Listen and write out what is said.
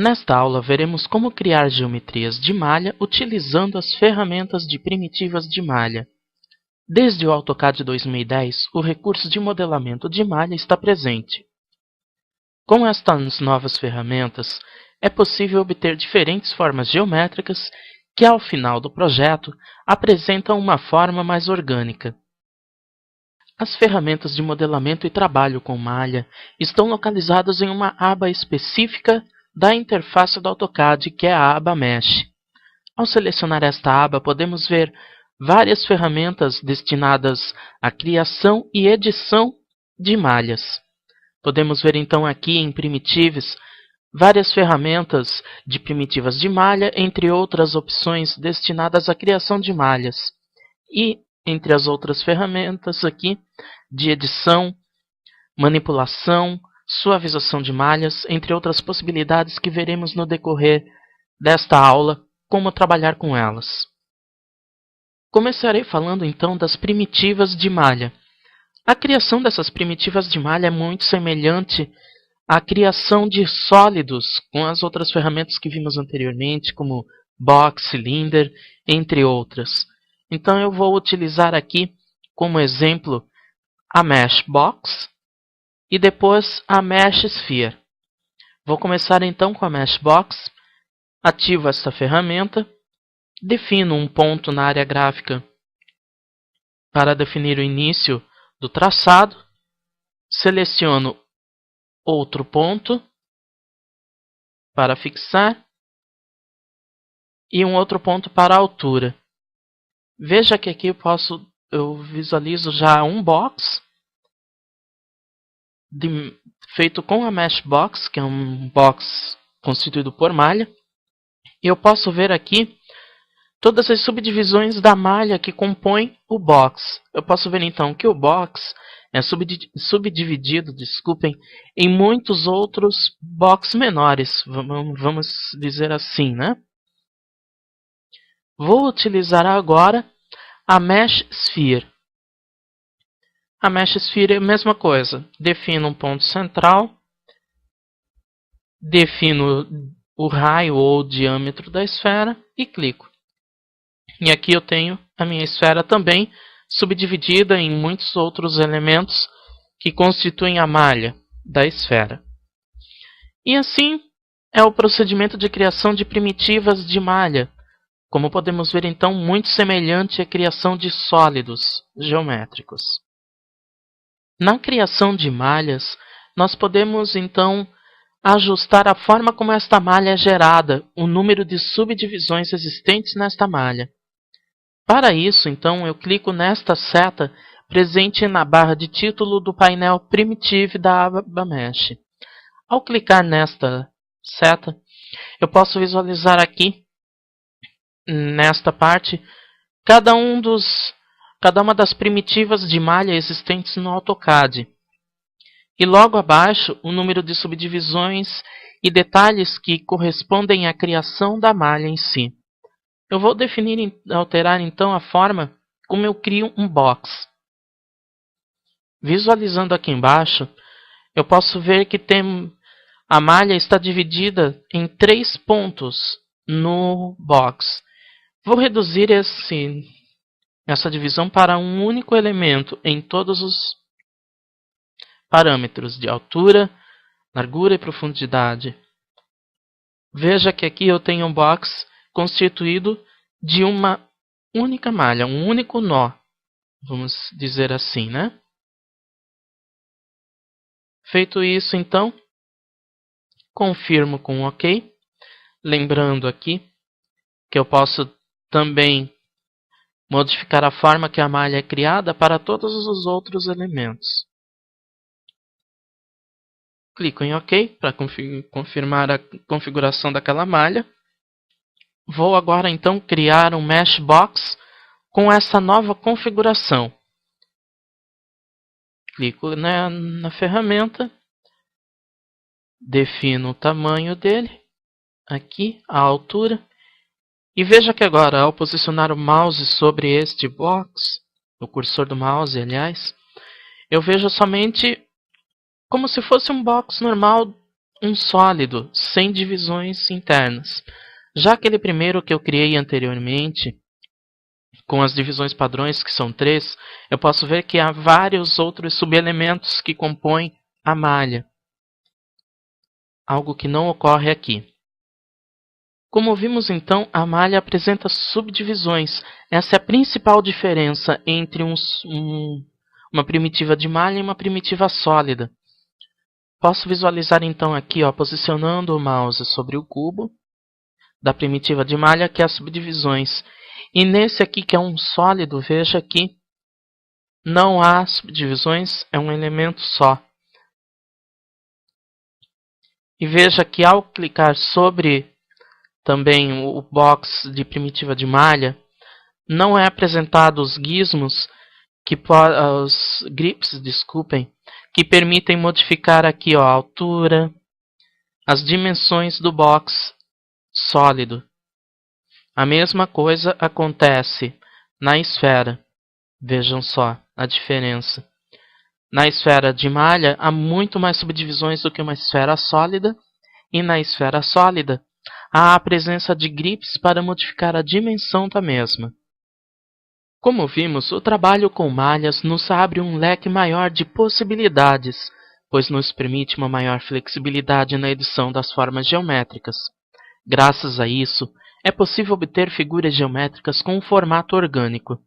Nesta aula, veremos como criar geometrias de malha utilizando as ferramentas de primitivas de malha. Desde o AutoCAD 2010, o recurso de modelamento de malha está presente. Com estas novas ferramentas, é possível obter diferentes formas geométricas que, ao final do projeto, apresentam uma forma mais orgânica. As ferramentas de modelamento e trabalho com malha estão localizadas em uma aba específica da interface do AutoCAD, que é a aba Mesh. Ao selecionar esta aba, podemos ver várias ferramentas destinadas à criação e edição de malhas. Podemos ver então aqui em Primitives várias ferramentas de primitivas de malha, entre outras opções destinadas à criação de malhas. E entre as outras ferramentas aqui de edição, manipulação, suavização de malhas, entre outras possibilidades que veremos no decorrer desta aula, como trabalhar com elas. Começarei falando então das primitivas de malha. A criação dessas primitivas de malha é muito semelhante à criação de sólidos com as outras ferramentas que vimos anteriormente, como Box, Cylinder, entre outras. Então eu vou utilizar aqui como exemplo a Mesh Box e depois a Mesh Sphere. Vou começar então com a Mesh Box, ativo esta ferramenta, defino um ponto na área gráfica para definir o início do traçado, seleciono outro ponto para fixar e um outro ponto para a altura. Veja que aqui eu visualizo já um box feito com a Mesh Box, que é um box constituído por malha. E eu posso ver aqui todas as subdivisões da malha que compõem o box. Eu posso ver então que o box é subdividido, em muitos outros box menores, vamos dizer assim, né? Vou utilizar agora a Mesh Sphere. A Mesh Sphere é a mesma coisa. Defino um ponto central, defino o raio ou o diâmetro da esfera e clico. E aqui eu tenho a minha esfera também subdividida em muitos outros elementos que constituem a malha da esfera. E assim é o procedimento de criação de primitivas de malha, como podemos ver então, muito semelhante à criação de sólidos geométricos. Na criação de malhas, nós podemos então ajustar a forma como esta malha é gerada, o número de subdivisões existentes nesta malha. Para isso, então, eu clico nesta seta presente na barra de título do painel Primitive da aba Mesh. Ao clicar nesta seta, eu posso visualizar aqui, nesta parte, cada uma das primitivas de malha existentes no AutoCAD. E logo abaixo, o número de subdivisões e detalhes que correspondem à criação da malha em si. Eu vou alterar então a forma como eu crio um box. Visualizando aqui embaixo, eu posso ver que a malha está dividida em 3 pontos no box. Vou reduzir essa divisão para um único elemento em todos os parâmetros de altura, largura e profundidade. Veja que aqui eu tenho um box constituído de uma única malha, um único nó, vamos dizer assim, né? Feito isso, então, confirmo com OK. Lembrando aqui que eu posso também modificar a forma que a malha é criada para todos os outros elementos. Clico em OK para confirmar a configuração daquela malha. Vou agora então criar um Mesh Box com essa nova configuração. Clico na ferramenta, defino o tamanho dele, aqui a altura, e veja que agora ao posicionar o mouse sobre este box, o cursor do mouse, aliás, eu vejo somente como se fosse um box normal um sólido sem divisões internas. Já aquele primeiro que eu criei anteriormente, com as divisões padrões, que são 3, eu posso ver que há vários outros subelementos que compõem a malha. Algo que não ocorre aqui. Como vimos então, a malha apresenta subdivisões. Essa é a principal diferença entre uma primitiva de malha e uma primitiva sólida. Posso visualizar então aqui, posicionando o mouse sobre o cubo da primitiva de malha, que é as subdivisões. E nesse aqui, que é um sólido, veja que não há subdivisões, é um elemento só. E veja que ao clicar sobre também o box de primitiva de malha, não é apresentado os gizmos, os grips, desculpem, que permitem modificar aqui a altura, as dimensões do box sólido. A mesma coisa acontece na esfera. Vejam só a diferença. Na esfera de malha há muito mais subdivisões do que uma esfera sólida, e na esfera sólida há a presença de grips para modificar a dimensão da mesma. Como vimos, o trabalho com malhas nos abre um leque maior de possibilidades, pois nos permite uma maior flexibilidade na edição das formas geométricas. Graças a isso, é possível obter figuras geométricas com um formato orgânico.